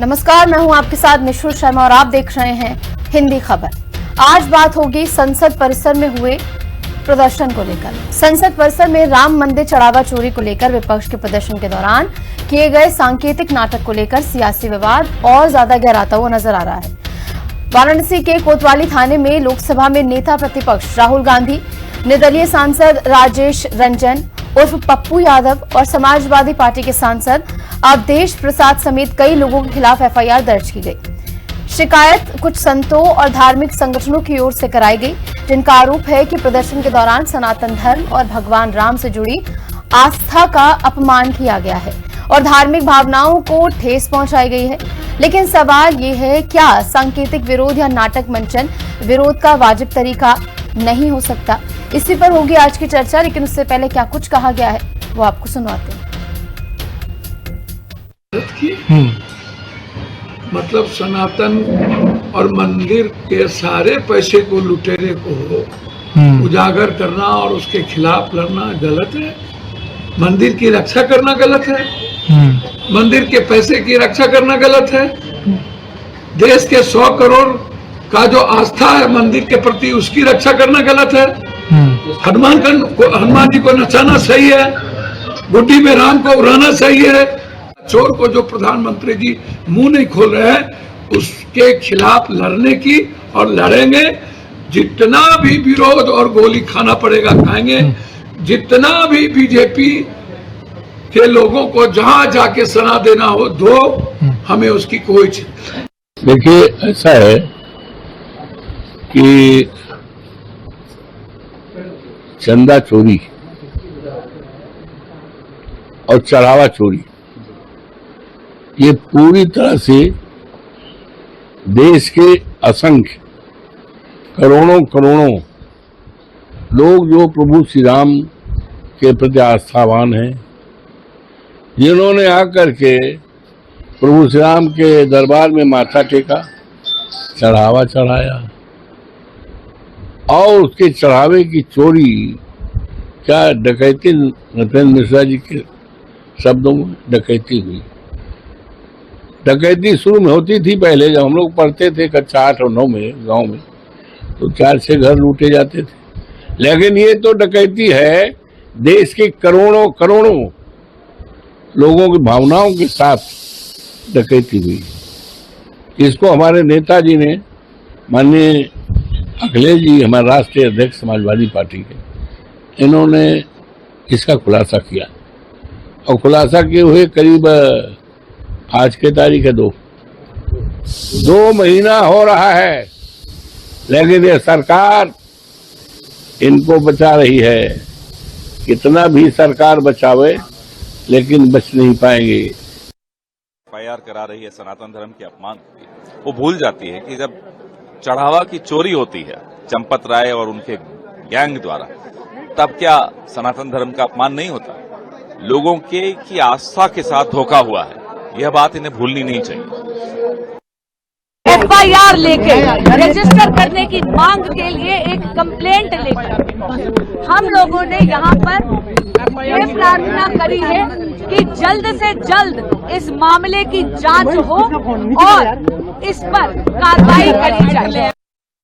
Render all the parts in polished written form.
नमस्कार, मैं हूं आपके साथ निशुल शर्मा और आप देख रहे हैं हिंदी खबर। आज बात होगी संसद परिसर में हुए प्रदर्शन को लेकर। संसद परिसर में राम मंदिर चढ़ावा चोरी को लेकर विपक्ष के प्रदर्शन के दौरान किए गए सांकेतिक नाटक को लेकर सियासी विवाद और ज्यादा गहराता हुआ नजर आ रहा है। वाराणसी के कोतवाली थाने में लोकसभा में नेता प्रतिपक्ष राहुल गांधी, निर्दलीय सांसद राजेश रंजन उर्फ पप्पू यादव और समाजवादी पार्टी के सांसद अवधेश प्रसाद समेत कई लोगों के खिलाफ एफआईआर दर्ज की गई। शिकायत कुछ संतों और धार्मिक संगठनों की ओर से कराई गई, जिनका आरोप है कि प्रदर्शन के दौरान सनातन धर्म और भगवान राम से जुड़ी आस्था का अपमान किया गया है और धार्मिक भावनाओं को ठेस पहुंचाई गई है। लेकिन सवाल ये है, क्या सांकेतिक विरोध या नाटक मंचन विरोध का वाजिब तरीका नहीं हो सकता? इसी पर होगी आज की चर्चा, लेकिन उससे पहले क्या कुछ कहा गया है वो आपको सुनवाते हैं। मतलब सनातन और मंदिर के सारे पैसे को, लुटेरे को उजागर करना और उसके खिलाफ लड़ना गलत है। मंदिर की रक्षा करना गलत है। मंदिर के पैसे की रक्षा करना गलत है। देश के 100 करोड़ का जो आस्था है मंदिर के प्रति, उसकी रक्षा करना गलत है। हनुमान जी को नचाना सही है, गुड्डी में राम को उड़ाना सही है। चोर को जो प्रधानमंत्री जी मुंह नहीं खोल रहे हैं, उसके खिलाफ लड़ने की, और लड़ेंगे। जितना भी विरोध और गोली खाना पड़ेगा खाएंगे। जितना भी बीजेपी के लोगों को जहां जाके सना देना हो दो, हमें उसकी कोई चिंता नहीं। देखिए, ऐसा है कि चंदा चोरी और चढ़ावा चोरी, ये पूरी तरह से देश के असंख्य करोड़ों लोग जो प्रभु श्री राम के प्रति आस्थावान हैं, जिन्होंने आकर के प्रभु श्री राम के दरबार में माथा टेका, चढ़ावा चढ़ाया और उसके चढ़ावे की चोरी, क्या डकैती, नरेंद्र मिश्रा जी के शब्दों में डकैती हुई। डकैती शुरू में होती थी पहले, जब हम लोग पढ़ते थे कक्षा 8 और 9 में गांव में, तो 4-6 घर लूटे जाते थे। लेकिन ये तो डकैती है, देश के करोड़ों लोगों की भावनाओं के साथ डकैती हुई। इसको हमारे नेताजी ने, माननीय अखिलेश जी, हमारे राष्ट्रीय अध्यक्ष समाजवादी पार्टी के, इन्होंने इसका खुलासा किया और खुलासा किए हुए करीब आज के तारीख है 2 महीना हो रहा है, लेकिन ये सरकार इनको बचा रही है। कितना भी सरकार बचावे, लेकिन बच नहीं पाएंगे। एफआईआर करा रही है सनातन धर्म के अपमान की, वो भूल जाती है कि जब चढ़ावा की चोरी होती है चंपत राय और उनके गैंग द्वारा, तब क्या सनातन धर्म का अपमान नहीं होता? लोगों के की आस्था के साथ धोखा हुआ है, यह बात इन्हें भूलनी नहीं चाहिए। एफआईआर लेके रजिस्टर करने की मांग के लिए एक कंप्लेंट लेकर हम लोगों ने यहाँ पर ये प्रार्थना करी है कि जल्द से जल्द इस मामले की जांच हो और इस पर कार्रवाई करी जाए।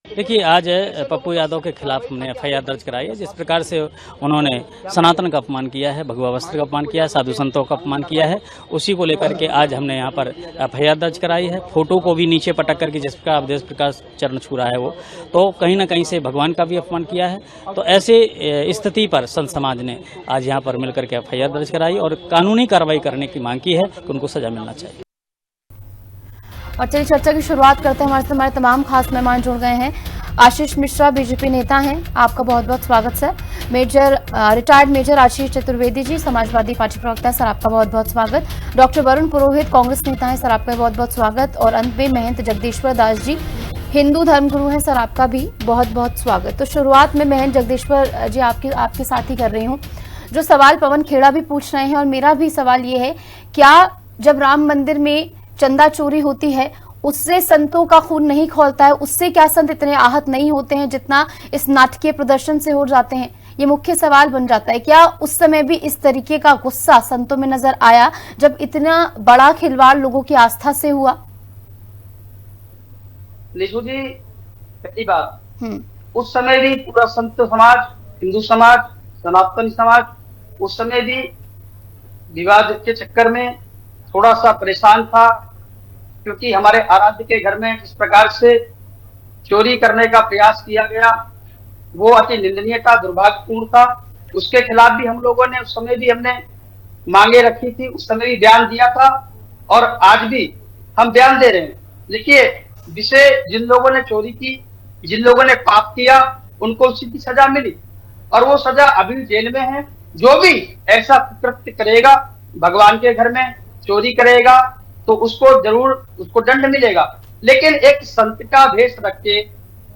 देखिए, आज पप्पू यादव के खिलाफ हमने एफआईआर दर्ज कराई है। जिस प्रकार से उन्होंने सनातन का अपमान किया है, भगवा वस्त्र का अपमान किया है, साधु संतों का अपमान किया है, उसी को लेकर के आज हमने यहाँ पर एफआईआर दर्ज कराई है। फोटो को भी नीचे पटक करके, जिस प्रकार अवधेश प्रकाश चरण छू रहा है वो, तो कहीं ना कहीं से भगवान का भी अपमान किया है। तो ऐसे स्थिति पर संत समाज ने आज यहाँ पर मिलकर के एफआईआर दर्ज कराई और कानूनी कार्रवाई करने की मांग की है कि उनको सजा मिलना चाहिए। और चलिए चर्चा की शुरुआत करते हैं। हमारे तमाम खास मेहमान जुड़ गए हैं। आशीष मिश्रा बीजेपी नेता हैं, आपका बहुत बहुत स्वागत sir. Retired major Ashish Chaturvedi ji, Samajwadi party प्रवक्ता, सर आपका बहुत बहुत स्वागत। डॉक्टर वरुण पुरोहित, कांग्रेस नेता हैं, सर आपका बहुत बहुत स्वागत। और अंत में महंत जगदीश्वर दास जी, हिंदू धर्मगुरु हैं, सर आपका भी बहुत बहुत स्वागत। तो शुरुआत में महंत जगदीश्वर जी आपके साथ ही कर रही हूँ। जो सवाल पवन खेड़ा भी पूछ रहे हैं और मेरा भी सवाल ये है, क्या जब राम मंदिर में चंदा चोरी होती है उससे संतों का खून नहीं खौलता है? उससे क्या संत इतने आहत नहीं होते हैं जितना इस नाटकीय प्रदर्शन से हो जाते हैं? ये मुख्य सवाल बन जाता है। क्या उस समय भी इस तरीके का गुस्सा संतों में नजर आया जब इतना बड़ा खिलवाड़ लोगों की आस्था से हुआ? निशु जी, पहली बात, उस समय भी पूरा संत समाज, हिंदू समाज, सनातनी समाज उस समय भी विवाद के चक्कर में थोड़ा सा परेशान था, क्योंकि हमारे आराध्य के घर में इस प्रकार से चोरी करने का प्रयास किया गया, वो अति निंदनीय था, दुर्भाग्यपूर्ण था। उसके खिलाफ भी हम लोगों ने उस समय भी हमने मांगे रखी थी, उस समय भी बयान दिया था और आज भी हम बयान दे रहे हैं। देखिए, विषय जिन लोगों ने चोरी की, जिन लोगों ने पाप किया, उनको उसी की सजा मिली और वो सजा अभी जेल में है। जो भी ऐसा कृत्य करेगा, भगवान के घर में चोरी करेगा, तो उसको जरूर उसको दंड मिलेगा। लेकिन एक संत का भेष रख के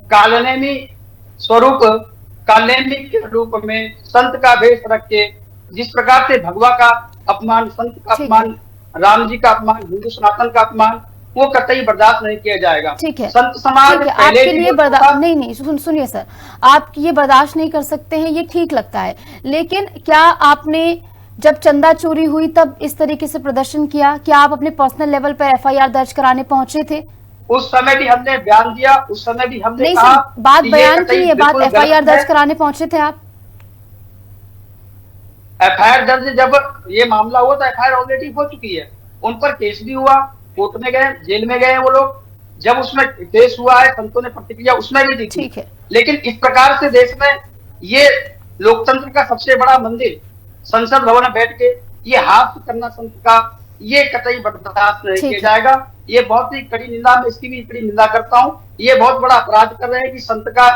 कालनेमी स्वरूप, कालनेमी के रूप में संत का भेष रख के जिस प्रकार से भगवा का अपमान, संत का अपमान, राम जी का अपमान, हिंदू सनातन का अपमान, वो कतई बर्दाश्त नहीं किया जाएगा। ठीक है, संत समाज आपके लिए बर्दाश्त नहीं, सुनिए सर, आप ये बर्दाश्त नहीं कर सकते हैं, ये ठीक लगता है, लेकिन क्या आपने जब चंदा चोरी हुई तब इस तरीके से प्रदर्शन किया? क्या आप अपने पर्सनल लेवल पर एफआईआर दर्ज कराने पहुंचे थे? उस समय भी हमने बयान दिया, उस समय भी हमने नहीं कहा, सर, बात बयान की है, बात एफआईआर दर्ज कराने पहुंचे थे आप? एफआईआर दर्ज जब ये मामला हुआ तो एफआईआर ऑलरेडी हो चुकी है, उन पर केस भी हुआ, कोर्ट में गए, जेल में गए वो लोग। जब उसमें केस हुआ है, संतों ने प्रतिक्रिया उसमें भी दी थी। ठीक है, लेकिन इस प्रकार से देश में ये लोकतंत्र का सबसे बड़ा मंदिर संसद भवन में बैठ के ये हास्य करना संत का, ये कतई बर्दाश्त नहीं किया जाएगा। ये बहुत ही कड़ी निंदा, मैं इसकी भी कड़ी निंदा करता हूँ। ये बहुत बड़ा अपराध कर रहे हैं कि संत का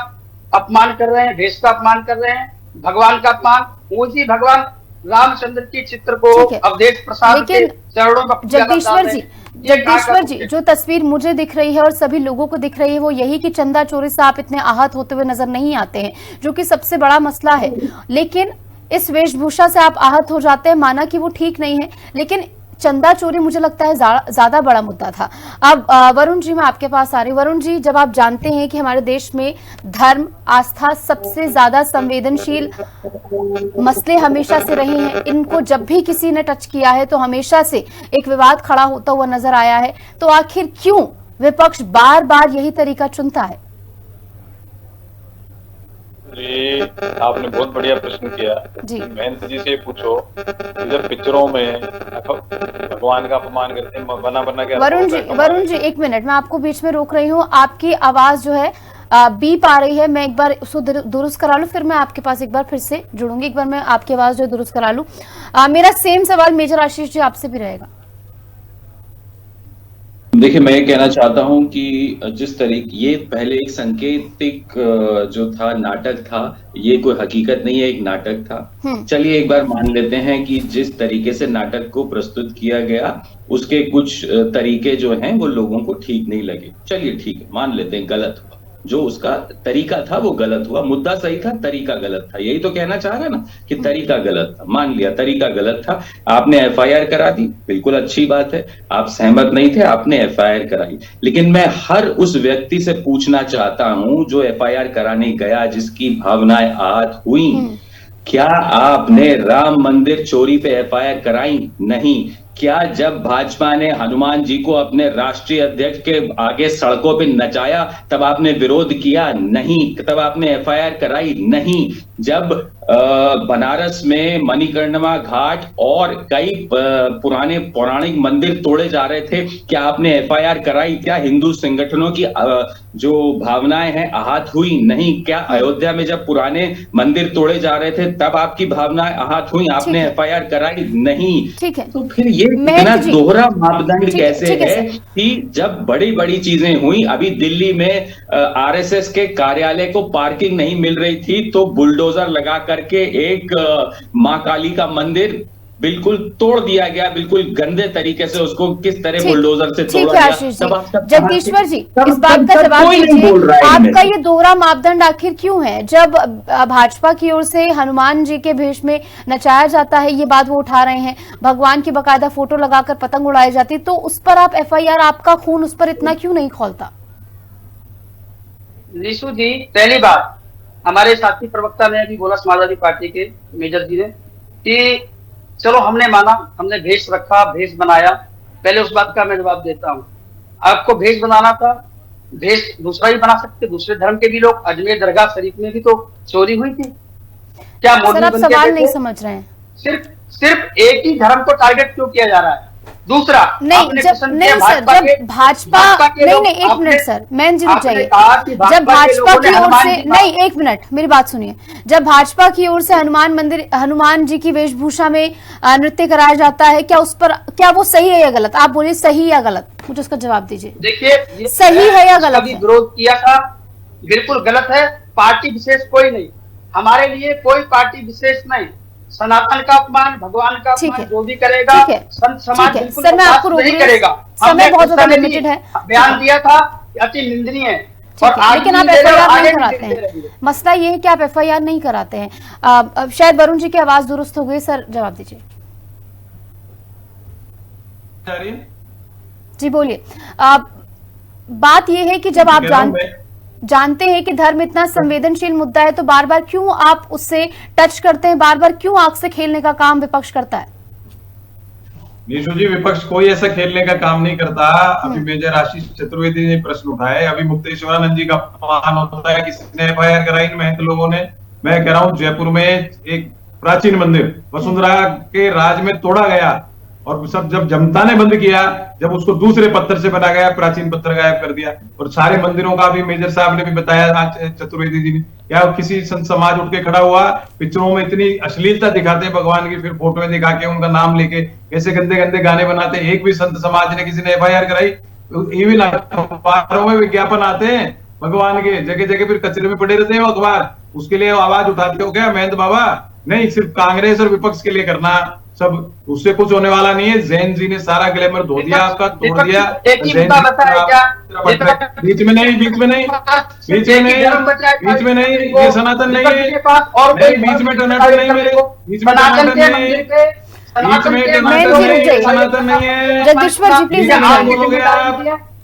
अपमान कर रहे हैं, भेष का अपमान कर रहे हैं, भगवान का अपमान। उसी भगवान रामचंद्र की चित्र को अवधेश प्रसाद के चरणों में जगदीश्वर जी, जो तस्वीर मुझे दिख रही है और सभी लोगों को दिख रही है वो यही कि चंदा चोरी से आप इतने आहत होते हुए नजर नहीं आते हैं, जो कि सबसे बड़ा मसला है। लेकिन इस वेशभूषा से आप आहत हो जाते हैं, माना कि वो ठीक नहीं है, लेकिन चंदा चोरी मुझे लगता है ज्यादा बड़ा मुद्दा था। अब वरुण जी, मैं आपके पास आ रही हूँ। वरुण जी, जब आप जानते हैं कि हमारे देश में धर्म, आस्था सबसे ज्यादा संवेदनशील मसले हमेशा से रहे हैं, इनको जब भी किसी ने टच किया है तो हमेशा से एक विवाद खड़ा होता हुआ नजर आया है, तो आखिर क्यों विपक्ष बार बार यही तरीका चुनता है? आपने बहुत बढ़िया प्रश्न किया जी। महेंद्र जी से पूछो, जब पिक्चरों में भगवान का अपमान करते हैं, बना के। वरुण जी, एक मिनट, मैं आपको बीच में रोक रही हूँ। आपकी आवाज जो है बीप आ रही है, मैं एक बार उसको दुरुस्त करा लूं, फिर मैं आपके पास एक बार फिर से जुड़ूंगी। एक बार मैं आपकी आवाज जो दुरुस्त करा लूं। मेरा सेम सवाल मेजर आशीष जी आपसे भी रहेगा। देखिए, मैं ये कहना चाहता हूं कि जिस तरीके ये पहले एक सांकेतिक जो था, नाटक था, ये कोई हकीकत नहीं है, एक नाटक था। चलिए एक बार मान लेते हैं कि जिस तरीके से नाटक को प्रस्तुत किया गया उसके कुछ तरीके जो हैं वो लोगों को ठीक नहीं लगे। चलिए ठीक है, मान लेते हैं गलत हुआ, जो उसका तरीका था वो गलत हुआ। मुद्दा सही था, तरीका गलत था। यही तो कहना चाह रहा ना कि तरीका गलत था। मान लिया तरीका गलत था, आपने एफआईआर करा दी, बिल्कुल अच्छी बात है। आप सहमत नहीं थे, आपने एफआईआर कराई। लेकिन मैं हर उस व्यक्ति से पूछना चाहता हूं जो एफआईआर कराने गया, जिसकी भावनाएं आहत हुई, क्या आपने राम मंदिर चोरी पे एफआईआर कराई? नहीं। क्या जब भाजपा ने हनुमान जी को अपने राष्ट्रीय अध्यक्ष के आगे सड़कों पे नचाया तब आपने विरोध किया? नहीं। तब आपने एफआईआर कराई? नहीं। जब बनारस में मणिकर्णिका घाट और कई पुराने पौराणिक मंदिर तोड़े जा रहे थे, क्या आपने एफआईआर कराई? क्या हिंदू संगठनों की जो भावनाएं हैं आहत हुई? नहीं। क्या अयोध्या में जब पुराने मंदिर तोड़े जा रहे थे तब आपकी भावनाएं आहत हुई? आपने एफआईआर कराई? नहीं। ठीक है, तो फिर ये इतना दोहरा मापदंड कैसे है कि जब बड़ी बड़ी चीजें हुई, अभी दिल्ली में आरएसएस के कार्यालय को पार्किंग नहीं मिल रही थी तो बुलडोजर लगा करके एक मां काली का मंदिर बिल्कुल तोड़ दिया गया, बिल्कुल गंदे तरीके से उसको किस तरह बुलडोजर से तोड़ा गया। जगदीश्वर जी, इस बात का जवाब दीजिए, आपका ये दोहरा मापदंड आखिर क्यों है? जब भाजपा की ओर से हनुमान जी के भेष में नचाया जाता है, ये बात वो उठा रहे हैं, भगवान की बकायदा फोटो लगाकर पतंग उड़ाई जाती, तो उस पर आप एफआईआर, आपका खून उस पर इतना क्यों नहीं खौलता? निशु जी, पहली बात, हमारे साथी प्रवक्ता ने अभी बोला, समाजवादी पार्टी के मेजर जी ने, कि चलो हमने माना, हमने भेष रखा, भेष बनाया। पहले उस बात का मैं जवाब देता हूं। आपको भेष बनाना था, देश दूसरा ही बना सकते, दूसरे धर्म के भी लोग, अजमेर दरगाह शरीफ में भी तो चोरी हुई थी। क्या मोदी सर आप सवाल नहीं समझ रहे हैं। सिर्फ एक ही धर्म को टारगेट क्यों किया जा रहा है? दूसरा नहीं जब सर जब भाजपा नहीं एक मिनट सर, मैं जी रुक जाइए। जब भाजपा की ओर से नहीं, एक मिनट मेरी बात सुनिए। जब भाजपा की ओर से हनुमान जी की वेशभूषा में नृत्य कराया जाता है, क्या उस पर क्या वो सही है या गलत? आप बोलिए सही या गलत, मुझे उसका जवाब दीजिए। देखिए सही है या गलत? विरोध किया था, बिल्कुल गलत है। पार्टी विशेष कोई नहीं, हमारे लिए कोई पार्टी विशेष नहीं। सनातन का अपमान, भगवान का अपमान जो भी करेगा, संत समाज बिल्कुल सर मैं आपको नहीं करेगा। समय बहुत ज्यादा लिमिटेड है। बयान दिया था अति निंदनीय है, लेकिन आप एफआईआर नहीं कराते हैं। मसला ये है कि आप एफआईआर नहीं कराते हैं। शायद वरुण जी की आवाज दुरुस्त हो गई। सर जवाब दीजिए। जी बोलिए। बात यह है कि जब आप जानते हैं कि धर्म इतना संवेदनशील मुद्दा है, तो बार बार क्यों आप उससे टच करते हैं, बार बार क्यों आग से खेलने का काम विपक्ष करता है? निशु जी, विपक्ष कोई ऐसा खेलने का काम नहीं करता। अभी मेजर आशीष चतुर्वेदी ने प्रश्न उठाया, अभी मुक्तेश्वरानंद जी का अपमान होता है, किसी ने एफआईआर कराई महंत लोगों ने। मैं कह रहा हूँ जयपुर में एक प्राचीन मंदिर वसुंधरा के राज में तोड़ा गया, और सब जब जनता ने बंद किया, जब उसको दूसरे पत्थर से बना गया, प्राचीन पत्थर गायब कर दिया। और सारे मंदिरों का भी मेजर साहब ने भी बताया चतुर्वेदी जी ने, क्या किसी संत समाज उठ के खड़ा हुआ? पिक्चरों में इतनी अश्लीलता दिखाते हैं भगवान की, फिर फोटो में दिखा के उनका नाम लेके कैसे गंदे गंदे गाने बनाते हैं। एक भी संत समाज ने, किसी ने एफआईआर कराई? इवन अखबारों में विज्ञापन आते हैं भगवान के, जगह जगह फिर कचरे में पड़े रहते हैं वो अखबार, उसके लिए आवाज उठाते हो क्या महंत बाबा? नहीं, सिर्फ कांग्रेस और विपक्ष के लिए करना, सब उससे कुछ होने वाला नहीं है। जैन जी ने सारा ग्लैमर धो दिया, आपका तोड़ दिया। बीच में नहीं, ये सनातन नहीं है। बीच में टनाटन नहीं, मेरे बीच में टनाटन नहीं है, सनातन नहीं है। जगदीश्वर जी प्लीज बोलोगे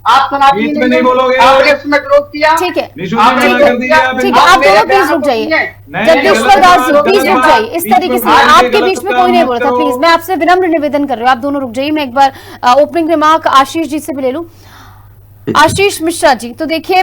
आप बीच में नहीं बोलोगे। ठीक है, आप दोनों प्लीज रुक जाइए। जगदीश्वर दास जी प्लीज रुक जाइए। इस तरीके से आपके बीच में कोई नहीं बोला था, प्लीज मैं आपसे विनम्र निवेदन कर रही हूँ, आप दोनों रुक जाइए। मैं एक बार ओपनिंग रिमार्क आशीष जी से भी ले लूं। आशीष मिश्रा जी, तो देखिए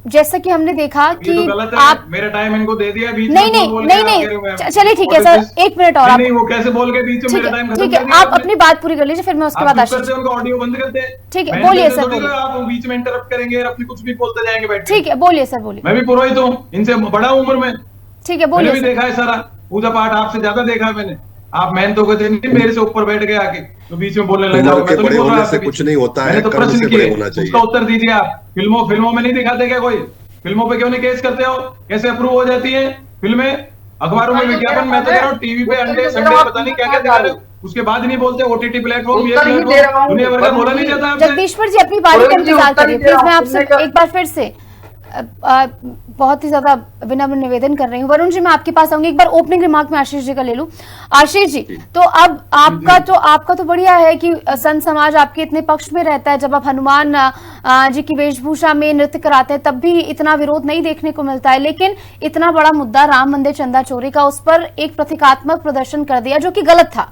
जैसा कि हमने देखा कि तो आप मेरा टाइम इनको दे दिया, बीच नहीं, चलिए ठीक है सर, एक मिनट और। नहीं, वो कैसे बोल के बीच में मेरा टाइम खत्म ठीक है, आप अपनी बात पूरी कर लीजिए, फिर मैं उसके बाद आशीष उनका ऑडियो बंद करते हैं। ठीक है, बोलिए सर। आप बीच में इंटरप्ट करेंगे, अपनी कुछ भी बोलते जाएंगे बैठ। ठीक है, बोलिए सर, बोलिए। मैं भी पुरोहित हूँ, इनसे बड़ा उम्र में। ठीक है, बोलिए। मैंने भी देखा है सारा पूजा पाठ, आपसे ज्यादा देखा है मैंने। आप मेहनत तो कहते नहीं, मेरे से ऊपर बैठ गए आके तो बीच में बोलने लग जाओ। बड़े होने से कुछ नहीं होता है, तो प्रश्न किए, उसका उत्तर दीजिए आप। फिल्मों में नहीं दिखाते क्या? कोई फिल्मों पे क्यों नहीं केस करते हो? कैसे अप्रूव हो जाती है फिल्में? अखबारों में विज्ञापन, मैं तो कह रहा हूँ टीवी पे अंडे संडे पता नहीं क्या क्या दिखा रहे हो, उसके बाद नहीं बोलते। ओटीटी प्लेटफॉर्म, ये प्लेटफॉर्म दुनिया भर का बोला नहीं जाता। जगदीश्वर जी अपनी बारी का इंतजार करिए प्लीज। मैं आपसे एक बार फिर से बहुत ही ज्यादा विनम्र निवेदन कर रही हूँ। वरुण जी मैं आपके पास आऊंगी, एक बार ओपनिंग रिमार्क में आशीष जी का ले लूं। आशीष जी, तो अब आपका तो बढ़िया है कि संत समाज आपके इतने पक्ष में रहता है। जब आप हनुमान जी की वेशभूषा में नृत्य कराते हैं तब भी इतना विरोध नहीं देखने को मिलता है, लेकिन इतना बड़ा मुद्दा राम मंदिर चंदा चोरी का, उस पर एक प्रतीकात्मक प्रदर्शन कर दिया जो कि गलत था।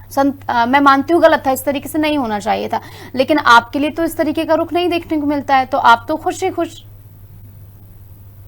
मैं मानती हूँ गलत था, इस तरीके से नहीं होना चाहिए था, लेकिन आपके लिए तो इस तरीके का रुख नहीं देखने को मिलता है, तो आप तो खुश ही खुश।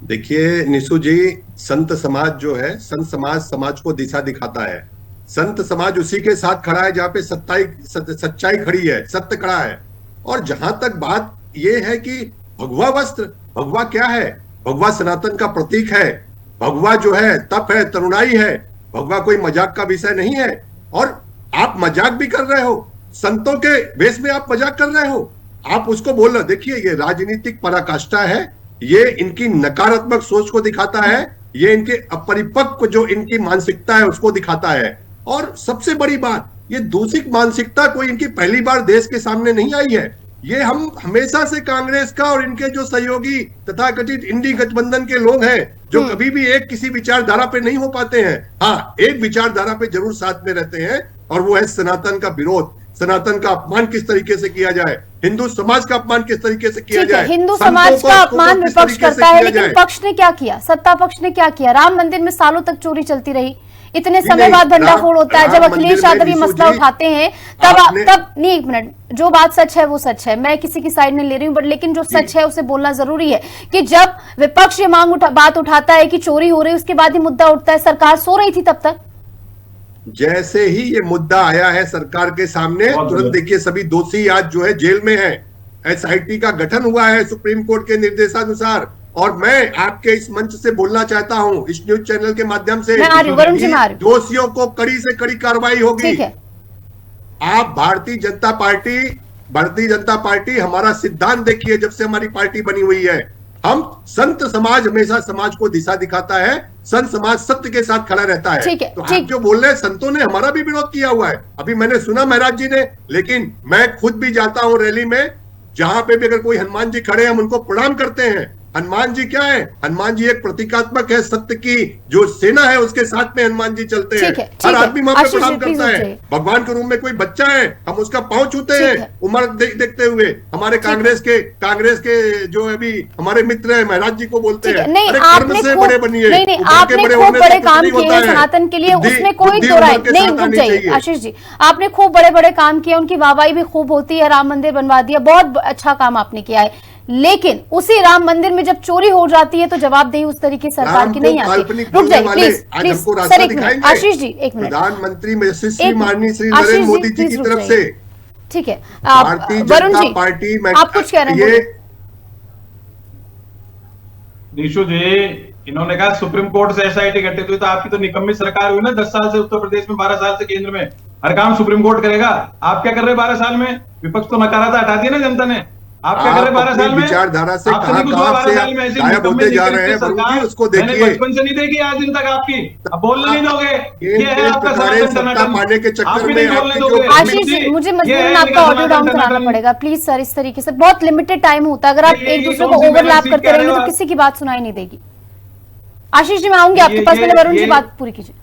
देखिए निशु जी, संत समाज जो है, संत समाज को दिशा दिखाता है। संत समाज उसी के साथ खड़ा है जहां पे सच्चाई खड़ी है, सत्य खड़ा है। और जहां तक बात यह है कि भगवा वस्त्र, भगवा क्या है? भगवा सनातन का प्रतीक है। भगवा जो है तप है, तरुणाई है। भगवा कोई मजाक का विषय नहीं है। और आप मजाक भी कर रहे हो, संतों के वेश में आप मजाक कर रहे हो, आप उसको बोल रहे। देखिए ये राजनीतिक पराकाष्ठा है, ये इनकी नकारात्मक सोच को दिखाता है, ये इनके अपरिपक्व जो इनकी मानसिकता है उसको दिखाता है। और सबसे बड़ी बात, ये दूषित मानसिकता कोई इनकी पहली बार देश के सामने नहीं आई है। ये हम हमेशा से कांग्रेस का और इनके जो सहयोगी तथा कथित इंडी गठबंधन के लोग हैं जो कभी भी एक किसी विचारधारा पे नहीं हो पाते हैं। हाँ, एक विचारधारा पे जरूर साथ में रहते हैं, और वो है सनातन का विरोध। सनातन का अपमान किस तरीके से किया जाए, हिंदू समाज का अपमान किस तरीके से किया जाए। हिंदू समाज का अपमान विपक्ष करता है, लेकिन पक्ष ने क्या किया? सत्ता पक्ष ने क्या किया? राम मंदिर में सालों तक चोरी चलती रही, इतने समय बाद भंडाफोड़ होता है। जब अखिलेश यादव ये मसला उठाते हैं तब नहीं, एक मिनट, जो बात सच है वो सच है, मैं किसी की साइड नहीं ले रही हूँ, बट लेकिन जो सच है उसे बोलना जरूरी है कि जब विपक्ष ये बात उठाता है कि चोरी हो रही है, उसके बाद ही मुद्दा उठता है। सरकार सो रही थी तब तक। जैसे ही ये मुद्दा आया है सरकार के सामने, तुरंत देखिए सभी दोषी आज जो है जेल में है। एसआईटी का गठन हुआ है सुप्रीम कोर्ट के निर्देशानुसार, और मैं आपके इस मंच से बोलना चाहता हूं, इस न्यूज चैनल के माध्यम से, दोषियों को कड़ी से कड़ी कार्रवाई होगी। आप भारतीय जनता पार्टी हमारा सिद्धांत देखिए, जब से हमारी पार्टी बनी हुई है, हम संत समाज हमेशा समाज को दिशा दिखाता है, संत समाज सत्य के साथ खड़ा रहता है। तो आप जो बोल रहे हैं, संतों ने हमारा भी विरोध किया हुआ है। अभी मैंने सुना महाराज जी ने, लेकिन मैं खुद भी जाता हूं रैली में, जहां पे भी अगर कोई हनुमान जी खड़े हैं हम उनको प्रणाम करते हैं। हनुमान जी क्या है? हनुमान जी एक प्रतीकात्मक है, सत्य की जो सेना है उसके साथ में हनुमान जी चलते हैं। हर आदमी वहां पे प्रणाम करता है। भगवान के रूप में कोई बच्चा है, हम उसका पांव छूते हैं उम्र देखते हुए। हमारे कांग्रेस के जो अभी हमारे मित्र हैं, महाराज जी को बोलते हैं, नहीं, आपने खूब बड़े काम किए हैं सनातन के लिए, उसमें कोई दो राय नहीं। रुक जाइए आशीष जी, आपने खूब बड़े काम किए, उनकी वाहवाही भी खूब होती है, राम मंदिर बनवा दिया, बहुत अच्छा काम आपने किया है। लेकिन उसी राम मंदिर में जब चोरी हो जाती है तो जवाबदेही उस तरीके सरकार की नहीं आती। रुक जाइए प्लीज सर, एक मिनट आशीष जी, एक मिनट। प्रधानमंत्री माननीय श्री नरेंद्र मोदी जी की तरफ से, ठीक है, भारतीय जनता पार्टी, आप कुछ कह रहे हैं? निशु जी, इन्होंने कहा सुप्रीम कोर्ट से एसआईटी गठित हुई, तो आपकी तो निकम्मी सरकार हुई ना 10 साल से उत्तर प्रदेश में, 12 साल से केंद्र में। हर काम सुप्रीम कोर्ट करेगा। आप क्या कर रहे 12 साल में? विपक्ष तो नकारा था, हटा दिया ना जनता ने। आप क्या कर रहे 12 साल में? विचारधारा से कहां से गायब होते जा रहे हैं सरकार, उसको देखिए। बचपन से नहीं देखी आज दिन तक आपकी, अब बोलने नहीं दोगे। ये है आपका सत्ता पाने के चक्कर में। आशीष जी, मुझे मजबूरन आपका ऑडियो डाउन कराना पड़ेगा प्लीज सर। इस तरीके से बहुत लिमिटेड टाइम होता है, अगर आप एक दूसरे को ओवरलैप करते रहेंगे तो किसी की बात सुनाई नहीं देगी। आशीष जी, मैं आऊंगी आपके पास, पहले वरुण जी बात पूरी कीजिए।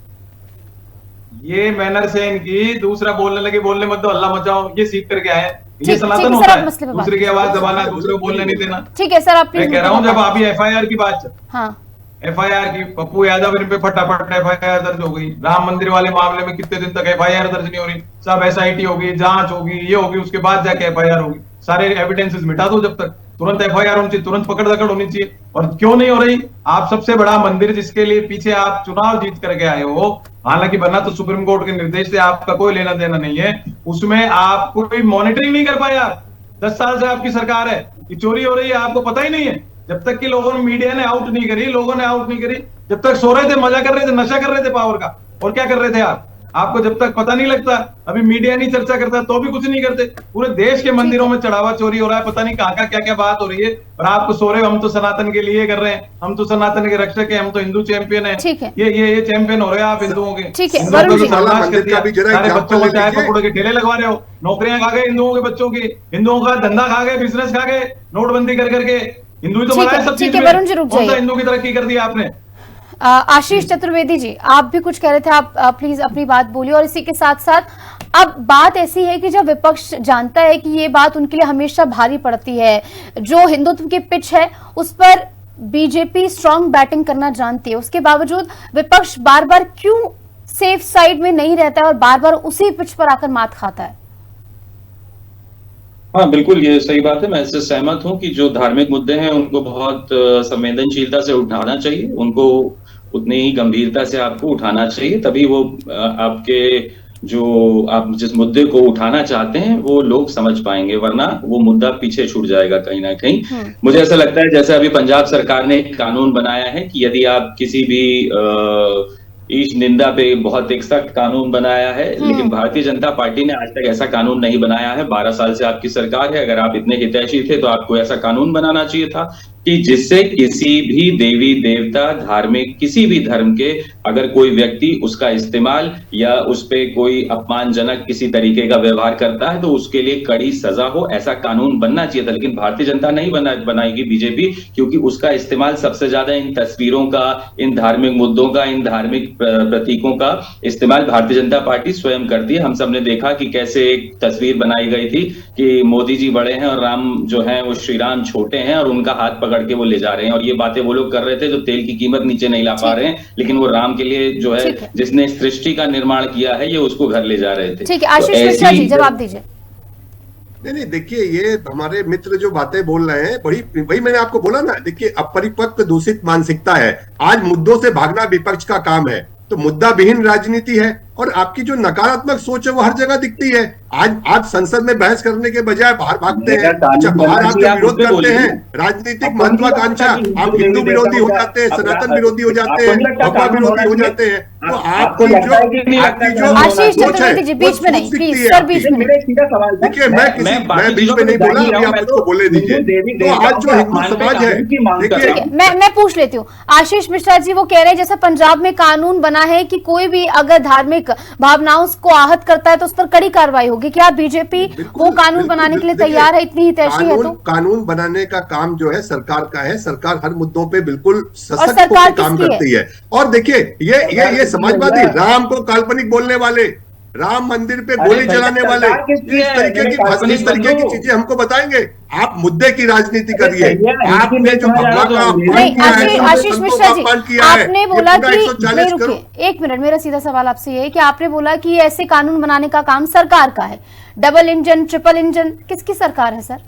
ये मैनर से इनकी, दूसरा बोलने लगे, बोलने मत दो, हल्ला मचाओ, ये सीख करके आए। ये सनातन होता है, दूसरे की आवाज दबाना, दूसरे को बोलने नहीं देना। ठीक है सर, आप मैं कह रहा हूँ, जब अभी एफआईआर की बात, हाँ, एफआईआर की, पप्पू यादव इन पे फटाफट एफआईआर दर्ज हो गई। राम मंदिर वाले मामले में कितने दिन तक एफआईआर दर्ज नहीं हो रही? सब एसआईटी होगी, जांच होगी, ये होगी, उसके बाद जाके एफआईआर होगी। सारे एविडेंसेस मिटा दो, जब तक तुरंत एफआईआर होनी चाहिए, तुरंत पकड़ दकड़ होनी चाहिए। और क्यों नहीं हो रही? आप सबसे बड़ा मंदिर जिसके लिए पीछे आप चुनाव जीत करके आए हो, हालांकि बना तो सुप्रीम कोर्ट के निर्देश से, आपका कोई लेना देना नहीं है, उसमें आप कोई मॉनिटरिंग नहीं कर पाया। 10 साल से आपकी सरकार है, कि चोरी हो रही है आपको पता ही नहीं है। जब तक कि लोगों ने, मीडिया ने आउट नहीं करी, लोगों ने आउट नहीं करी, जब तक सो रहे थे, मजा कर रहे थे, नशा कर रहे थे पावर का, और क्या कर रहे थे आप? आपको जब तक पता नहीं लगता, अभी मीडिया नहीं चर्चा करता तो भी कुछ नहीं करते। पूरे देश के मंदिरों में चढ़ावा चोरी हो रहा है, पता नहीं कहाँ का क्या क्या बात हो रही है, और आपको सो रहे हो, हम तो सनातन के लिए कर रहे हैं, हम तो सनातन के रक्षक हैं, हम तो हिंदू चैंपियन हैं। ये चैंपियन हो रहे हैं आप हिंदुओं के। सारे बच्चों को चाय पकौड़े के ठेले लगवा रहे हो, नौकरियां खा गए हिंदुओं के बच्चों की, हिंदुओं का धंधा खा गए, बिजनेस खा गए, नोटबंदी कर करके। हिंदू ही तो बनाया सब चीज में, कौन सा हिंदू की तरक्की कर दी आपने? आशीष चतुर्वेदी जी, आप भी कुछ कह रहे थे, आप प्लीज अपनी बात बोलिए। और इसी के साथ साथ अब बात ऐसी है कि जब विपक्ष जानता है कि ये बात उनके लिए हमेशा भारी पड़ती है, जो हिंदुत्व की पिच है उस पर बीजेपी स्ट्रांग बैटिंग करना जानती है, उसके बावजूद विपक्ष बार बार क्यों सेफ साइड में नहीं रहता है और बार बार उसी पिच पर आकर मात खाता है? हाँ बिल्कुल, ये सही बात है। मैं इससे सहमत हूँ कि जो धार्मिक मुद्दे हैं उनको बहुत संवेदनशीलता से उठाना चाहिए, उनको उतनी ही गंभीरता से आपको उठाना चाहिए, तभी वो आपके जो आप जिस मुद्दे को उठाना चाहते हैं वो लोग समझ पाएंगे, वरना वो मुद्दा पीछे छूट जाएगा कहीं ना कहीं। मुझे ऐसा लगता है जैसे अभी पंजाब सरकार ने एक कानून बनाया है कि यदि आप किसी भी ईश निंदा पे बहुत एक सख्त कानून बनाया है, लेकिन भारतीय जनता पार्टी ने आज तक ऐसा कानून नहीं बनाया है। 12 साल से आपकी सरकार है, अगर आप इतने हितैषी थे तो आपको ऐसा कानून बनाना चाहिए था कि जिससे किसी भी देवी देवता, धार्मिक किसी भी धर्म के अगर कोई व्यक्ति उसका इस्तेमाल या उस पे कोई अपमानजनक किसी तरीके का व्यवहार करता है तो उसके लिए कड़ी सजा हो, ऐसा कानून बनना चाहिए था। लेकिन भारतीय जनता नहीं बनाएगी बीजेपी, क्योंकि उसका इस्तेमाल सबसे ज्यादा इन तस्वीरों का, इन धार्मिक मुद्दों का, इन धार्मिक प्रतीकों का इस्तेमाल भारतीय जनता पार्टी स्वयं करती है। हम सबने देखा कि कैसे एक तस्वीर बनाई गई थी कि मोदी जी बड़े हैं और राम जो है वो श्री राम छोटे हैं और उनका हाथ पकड़ लड़के वो ले जा रहे हैं। और ये बातें वो लोग कर रहे थे जो तेल की कीमत नीचे नहीं ला पा रहे हैं, लेकिन वो राम के लिए जो है जिसने सृष्टि का निर्माण किया है ये उसको घर ले जा रहे थे। ठीक है, आशीष मिश्रा जी जवाब दीजिए। नहीं, देखिए ये हमारे मित्र जो बातें बोल रहे हैं वही मैंने आपको बोला ना, देखिए अपरिपक्व दूषित मानसिकता है। आज मुद्दों से भागना विपक्ष का काम है, तो मुद्दा विहीन राजनीति है और आपकी जो नकारात्मक सोच है वो हर जगह दिखती है। आज संसद में बहस करने के बजाय बाहर भागते हैं, बाहर आप विरोध करते हैं, राजनीतिक महत्वाकांक्षा, आप हिंदू विरोधी हो जाते हैं, सनातन विरोधी हो जाते हैं, भगवा विरोधी हो जाते हैं। तो आपकी जो आशीष चतुर्वेदी बीच में नहीं, प्लीज सर बीच में। देखिए मैं बीच में नहीं बोला, अभी आप मुझको बोलने दीजिए। तो आज जो हिंदू समाज है, देखिए मैं पूछ लेती हूँ आशीष मिश्रा जी, वो कह रहे हैं जैसे पंजाब में कानून बना है कि कोई भी अगर धार्मिक भावनाओं को आहत करता है तो उस पर कड़ी कार्रवाई होगी। क्या बीजेपी वो कानून बनाने के लिए तैयार है? इतनी ही तैशी है तो कानून बनाने का काम जो है सरकार का है। सरकार हर मुद्दों पे बिल्कुल सशक्त होकर काम करती है। और देखिए ये समाजवादी राम को काल्पनिक बोलने वाले, राम मंदिर पे गोली चलाने वाले, इस तरीके की चीजें हमको बताएंगे। आप मुद्दे की राजनीति करिए। आपने जो भगवा का अपमान किया है, आशीष मिश्रा जी आपने बोला कि एक मिनट, मेरा सीधा सवाल आपसे ये है कि आपने बोला कि ऐसे कानून बनाने का काम सरकार का है। डबल इंजन ट्रिपल इंजन किसकी सरकार है सर?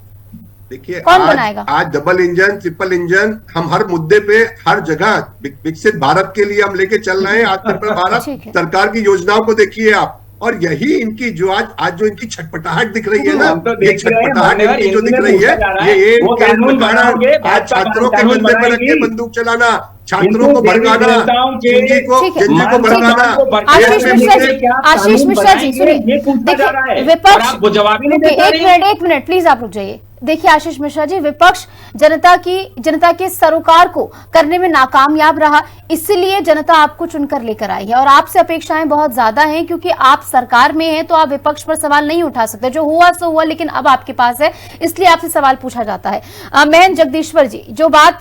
देखिए कौन बनाएगा? आज डबल इंजन ट्रिपल इंजन हम हर मुद्दे पे हर जगह विकसित भारत के लिए हम लेके चल रहे हैं। आत्मनिर्भर भारत सरकार की योजनाओं को देखिए आप, और यही इनकी जो आज जो इनकी छटपटाहट दिख रही है ना, ये छटपटाहट इनकी जो दिख रही है, ये आज छात्रों के कंधे पर रख के बंदूक चलाना, छात्रों को भड़काना, जिंजी को भड़काना। आशीष मिश्रा जी सुनिए, देखिए विपक्ष, एक मिनट प्लीज आप रुक जाइए। देखिए आशीष मिश्रा जी, विपक्ष जनता के सरोकार को करने में नाकामयाब रहा, इसलिए जनता आपको चुनकर लेकर आई है और आपसे अपेक्षाएं बहुत ज्यादा हैं क्योंकि आप सरकार में हैं तो आप विपक्ष पर सवाल नहीं उठा सकते। जो हुआ सो हुआ, लेकिन अब आपके पास है, इसलिए आपसे सवाल पूछा जाता है। महन जगदीश्वर जी, जो बात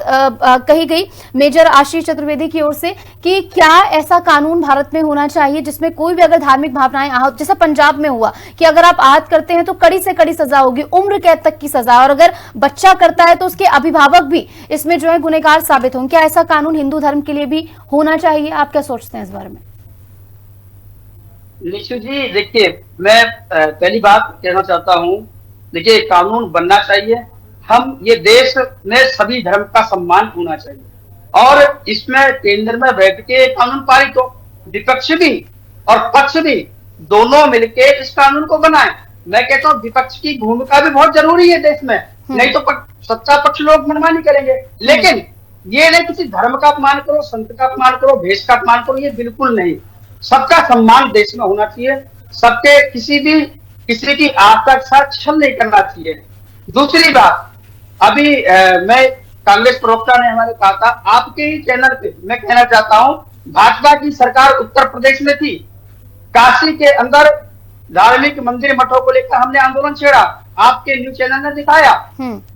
कही गई मेजर आशीष चतुर्वेदी की ओर से कि क्या ऐसा कानून भारत में होना चाहिए जिसमें कोई भी अगर धार्मिक भावनाएं आहत, जैसा पंजाब में हुआ कि अगर आप आहत करते हैं तो कड़ी से कड़ी सजा होगी, उम्र कैद तक की सजा, और अगर बच्चा करता है तो उसके अभिभावक भी इसमें जो है गुनहगार साबित होंगे। क्या ऐसा कानून हिंदू धर्म के लिए भी होना चाहिए? आप क्या सोचते हैं इस बारे में? निशु जी, देखिए मैं पहली बात कहना चाहता हूं, देखिए कानून बनना चाहिए। हम ये देश में सभी धर्म का सम्मान होना चाहिए और इसमें केंद्र में बैठ के कानून पारित हो, विपक्ष भी और पक्ष भी दोनों मिलके इस कानून को बनाएं। मैं कहता हूँ विपक्ष की भूमिका भी बहुत जरूरी है देश में, नहीं तो सत्ता पक्ष लोग मनमानी करेंगे। लेकिन ये नहीं किसी धर्म का अपमान करो, संत का अपमान करो, भेष का अपमान करो, ये बिल्कुल नहीं। सबका सम्मान देश में होना चाहिए, सबके किसी की आस्था के साथ छल नहीं करना चाहिए। दूसरी बात, अभी मैं कांग्रेस प्रवक्ता ने हमारे कहा था, आपके ही चैनल पे मैं कहना चाहता हूं, भाजपा की सरकार उत्तर प्रदेश में थी, काशी के अंदर धार्मिक मंदिर मठों को लेकर हमने आंदोलन छेड़ा, आपके न्यूज चैनल ने दिखाया।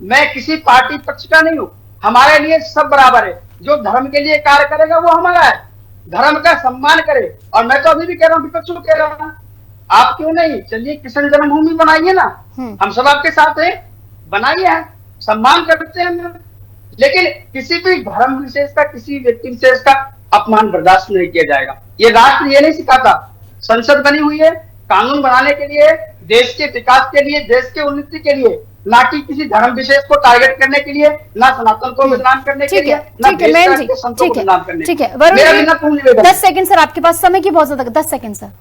मैं किसी पार्टी पक्ष का नहीं हूं, हमारे लिए सब बराबर है। जो धर्म के लिए कार्य करेगा वो हमारा है, धर्म का सम्मान करे। और मैं तो अभी भी कह रहा हूँ, विपक्ष को कह रहा हूँ, आप क्यों नहीं, चलिए कृष्ण जन्मभूमि बनाइए ना, हम सब आपके साथ है, बनाइए, है सम्मान करते हैं, लेकिन किसी भी धर्म विशेष का, किसी व्यक्ति विशेष का अपमान बर्दाश्त नहीं किया जाएगा। ये राष्ट्र ये नहीं सिखाता। संसद बनी हुई है कानून बनाने के लिए, देश के विकास के लिए, देश के उन्नति के लिए, ना कि किसी धर्म विशेष को टारगेट करने के लिए, ना सनातन को बदनाम करने के लिए, ना देश के संतों को बदनाम करने के लिए। वरुण 10 सेकंड सर, आपके पास समय की बहुत ज्यादा, 10 सेकंड सर।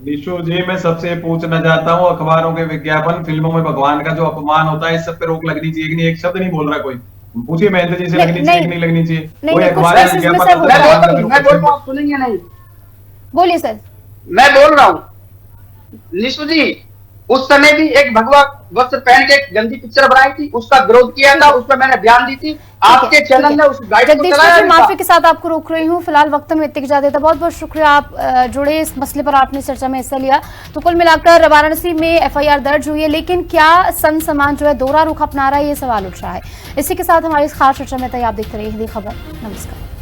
निशु जी, मैं सबसे पूछना चाहता हूँ, अखबारों के विज्ञापन, फिल्मों में भगवान का जो अपमान होता है, इस सब पे रोक लगनी चाहिए कि नहीं? एक शब्द नहीं बोल रहा कोई, पूछिए महेंद्र जी से, लगनी चाहिए कि नहीं लगनी चाहिए? कोई अखबार का विज्ञापन सुनेंगे नहीं? बोलिए सर। मैं बोल रहा हूँ निशु जी, उस समय भी एक भगवा वस्त्र पहन के गंदी पिक्चर बनाई थी, उसका विरोध किया था, उस पर मैंने बयान दी थी, आपके चैनल ने उस गाइड को चलाया। माफी के साथ आपको रोक रही हूँ, फिलहाल वक्त में इतने इजाजत देता। बहुत बहुत शुक्रिया, आप जुड़े, इस मसले पर आपने चर्चा में हिस्सा लिया। तो कुल मिलाकर वाराणसी में FIR दर्ज हुई है, लेकिन क्या संत समाज जो है दोहरा रुख अपना रहा है, ये सवाल उठ रहा है। इसी के साथ हमारी इस खास चर्चा में आप देखते रहिए हिंदी खबर। नमस्कार।